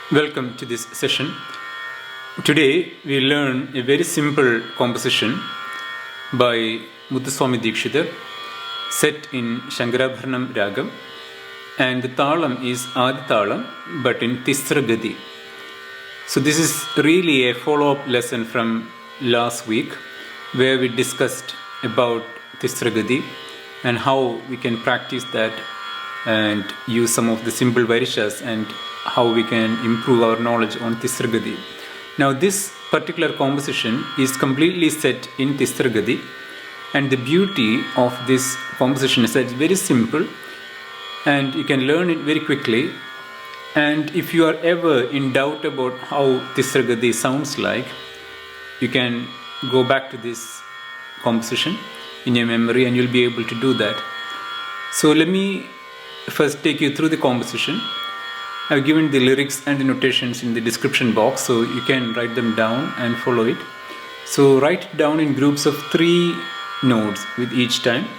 Welcome to this session. Today we learn a very simple composition by Muthuswamy Deekshithar set in Shankarabharanam ragam, and the talam is adi talam but in tisra gathi. So this is really a follow-up lesson from last week where we discussed about tisra gathi and how we can practice that and use some of the simple varishas and how we can improve our knowledge on tisra gathi. Now this particular composition is completely set in tisra gathi, and the beauty of this composition is that it's very simple and you can learn it very quickly. And if you are ever in doubt about how tisra gathi sounds like, you can go back to this composition in your memory and you'll be able to do that. So let me first take you through the composition. I've given the lyrics and the notations in the description box, so you can write them down and follow it. So write it down in groups of 3 notes with each time.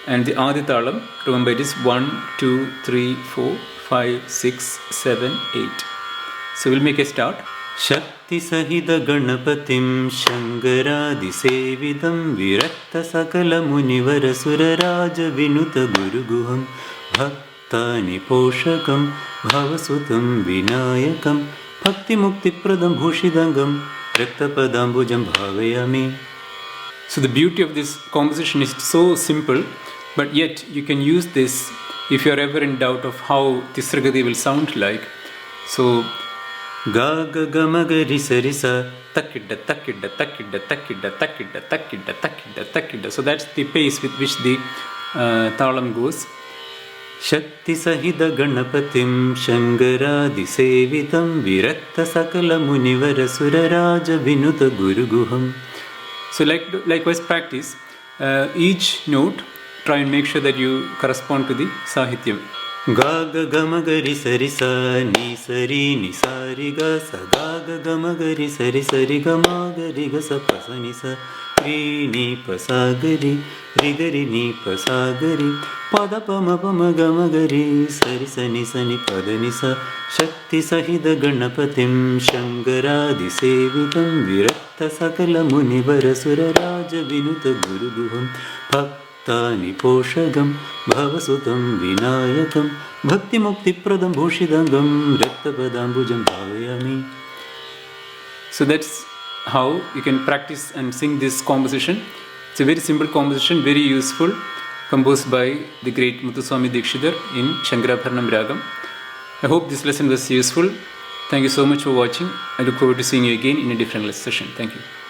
And the adi talam, remember it is 1, 2, 3, 4, 5, 6, 7, 8. So we'll make a start. Shakti sahita ganapatim Shankaradi sevidam virakta sakala muniva rasura raja vinutha gurugu ktha-ni po-sha bhavasu tham vinayakam bhakthimuk thipradham bhushithan rakthapa dambujam bhavaya. So the beauty of this composition is so simple, but yet you can use this if you are ever in doubt of how tisra gathi will sound like. So ga ga ga ma ga ri sa takidda takidda takidda takidda takidda takidda takidda takidda. So that's the pace with which the talam goes. Shakti sahita ganapatim Shankaradi sevidam virakta sakala muniva rasura raja vinutha gurugu. So likewise practice each note. Try and make sure that you correspond to the sahityam. Ga ga ga ma ga ri sa ni sa ri ga sa ga ga ga ma ga ri ga ma ga ri ga sa pa sa ni sa ri ni pa sa ga ri ga ri ni pa sa ga ri pa da pa ma ga ma ga ri sa ni pa da ni sa. Shakti sahita ganapatim Shankaradi sevidam virakta sakala muniva rasura raja vinutha gurugu ktha-ni po-sha bhavasu vinayakam bhakthimuk thipradham bhushithan rakthapa dambujam bhavaya. So that's how you can practice and sing this composition. It's a very simple composition, very useful, composed by the great Muthuswamy Deekshithar in Shankarabharanam ragam. I hope this lesson was useful. Thank you so much for watching. I look forward to seeing you again in a different session. Thank you.